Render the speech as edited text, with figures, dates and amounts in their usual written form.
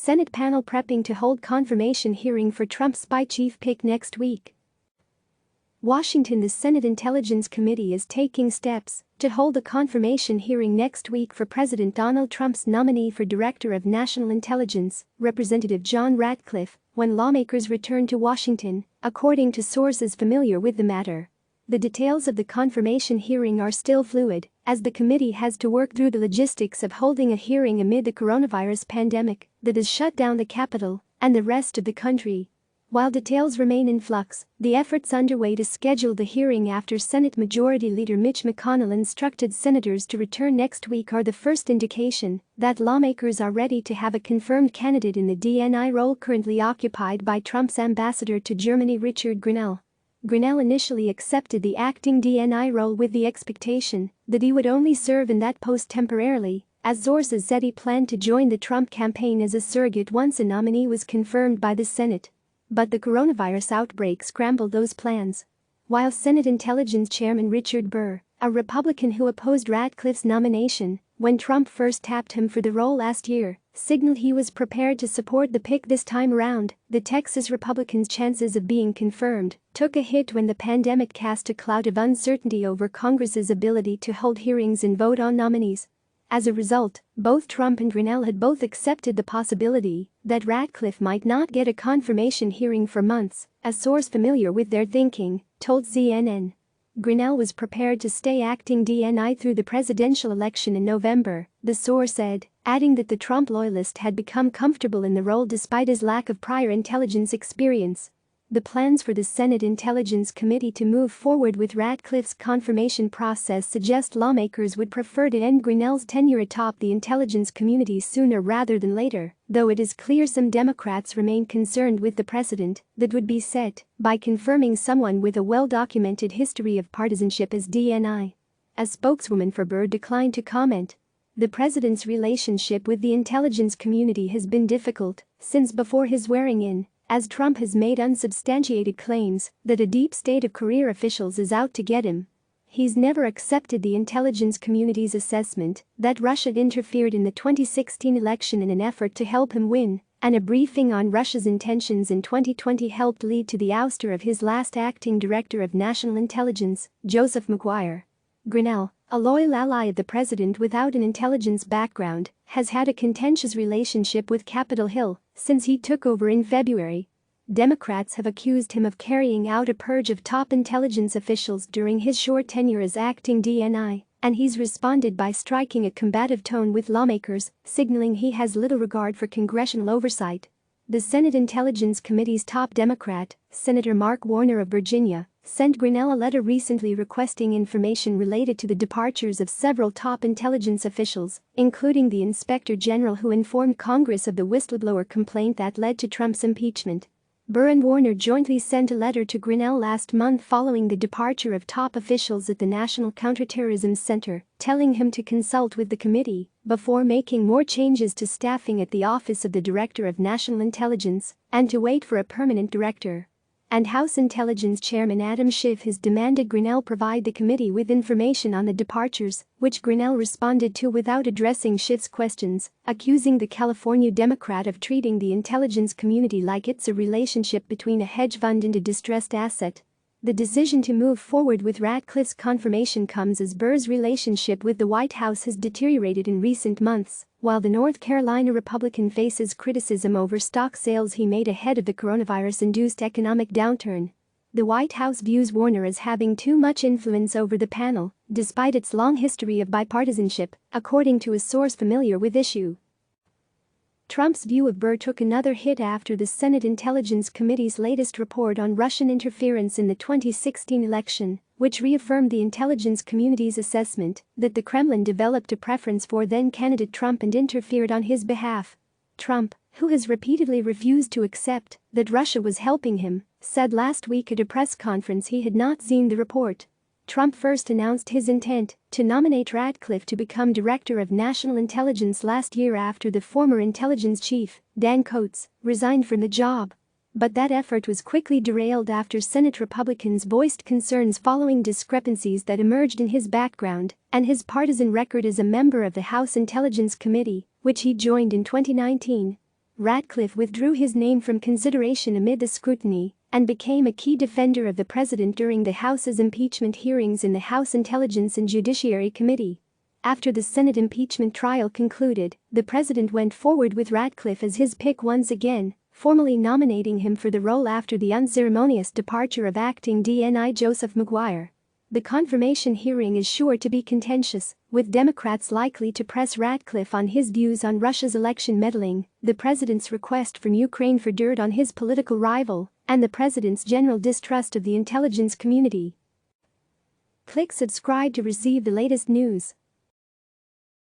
Senate panel prepping to hold confirmation hearing for Trump's spy chief pick next week. Washington. The Senate Intelligence Committee is taking steps to hold a confirmation hearing next week for President Donald Trump's nominee for Director of National Intelligence, Representative John Ratcliffe, when lawmakers return to Washington, according to sources familiar with the matter. The details of the confirmation hearing are still fluid, as the committee has to work through the logistics of holding a hearing amid the coronavirus pandemic that has shut down the Capitol and the rest of the country. While details remain in flux, the efforts underway to schedule the hearing after Senate Majority Leader Mitch McConnell instructed senators to return next week are the first indication that lawmakers are ready to have a confirmed candidate in the DNI role currently occupied by Trump's ambassador to Germany Richard Grenell. Grenell initially accepted the acting DNI role with the expectation that he would only serve in that post temporarily, as sources said he planned to join the Trump campaign as a surrogate once a nominee was confirmed by the Senate. But the coronavirus outbreak scrambled those plans. While Senate Intelligence Chairman Richard Burr, a Republican who opposed Ratcliffe's nomination when Trump first tapped him for the role last year, signaled he was prepared to support the pick this time around, the Texas Republican's chances of being confirmed took a hit when the pandemic cast a cloud of uncertainty over Congress's ability to hold hearings and vote on nominees. As a result, both Trump and Grenell had both accepted the possibility that Ratcliffe might not get a confirmation hearing for months, a source familiar with their thinking told CNN. Grenell was prepared to stay acting DNI through the presidential election in November, the source said, adding that the Trump loyalist had become comfortable in the role despite his lack of prior intelligence experience. The plans for the Senate Intelligence Committee to move forward with Ratcliffe's confirmation process suggest lawmakers would prefer to end Grenell's tenure atop the intelligence community sooner rather than later, though it is clear some Democrats remain concerned with the precedent that would be set by confirming someone with a well-documented history of partisanship as DNI. A spokeswoman for Burr declined to comment. The president's relationship with the intelligence community has been difficult since before his swearing-in, as Trump has made unsubstantiated claims that a deep state of career officials is out to get him. He's never accepted the intelligence community's assessment that Russia interfered in the 2016 election in an effort to help him win, and a briefing on Russia's intentions in 2020 helped lead to the ouster of his last acting director of national intelligence, Joseph Maguire. Grenell, a loyal ally of the president without an intelligence background, has had a contentious relationship with Capitol Hill since he took over in February. Democrats have accused him of carrying out a purge of top intelligence officials during his short tenure as acting DNI, and he's responded by striking a combative tone with lawmakers, signaling he has little regard for congressional oversight. The Senate Intelligence Committee's top Democrat, Senator Mark Warner of Virginia, sent Grenell a letter recently requesting information related to the departures of several top intelligence officials, including the Inspector General who informed Congress of the whistleblower complaint that led to Trump's impeachment. Burr and Warner jointly sent a letter to Grenell last month following the departure of top officials at the National Counterterrorism Center, telling him to consult with the committee before making more changes to staffing at the Office of the Director of National Intelligence and to wait for a permanent director. And House Intelligence Chairman Adam Schiff has demanded Grenell provide the committee with information on the departures, which Grenell responded to without addressing Schiff's questions, accusing the California Democrat of treating the intelligence community like it's a relationship between a hedge fund and a distressed asset. The decision to move forward with Ratcliffe's confirmation comes as Burr's relationship with the White House has deteriorated in recent months, while the North Carolina Republican faces criticism over stock sales he made ahead of the coronavirus-induced economic downturn. The White House views Warner as having too much influence over the panel, despite its long history of bipartisanship, according to a source familiar with the issue. Trump's view of Burr took another hit after the Senate Intelligence Committee's latest report on Russian interference in the 2016 election, which reaffirmed the intelligence community's assessment that the Kremlin developed a preference for then-candidate Trump and interfered on his behalf. Trump, who has repeatedly refused to accept that Russia was helping him, said last week at a press conference he had not seen the report. Trump first announced his intent to nominate Ratcliffe to become Director of National Intelligence last year after the former intelligence chief, Dan Coats, resigned from the job. But that effort was quickly derailed after Senate Republicans voiced concerns following discrepancies that emerged in his background and his partisan record as a member of the House Intelligence Committee, which he joined in 2019. Ratcliffe withdrew his name from consideration amid the scrutiny and became a key defender of the president during the House's impeachment hearings in the House Intelligence and Judiciary Committee. After the Senate impeachment trial concluded, the president went forward with Ratcliffe as his pick once again, formally nominating him for the role after the unceremonious departure of acting DNI Joseph Maguire. The confirmation hearing is sure to be contentious, with Democrats likely to press Ratcliffe on his views on Russia's election meddling, the president's request from Ukraine for dirt on his political rival, and the president's general distrust of the intelligence community. Click subscribe to receive the latest news.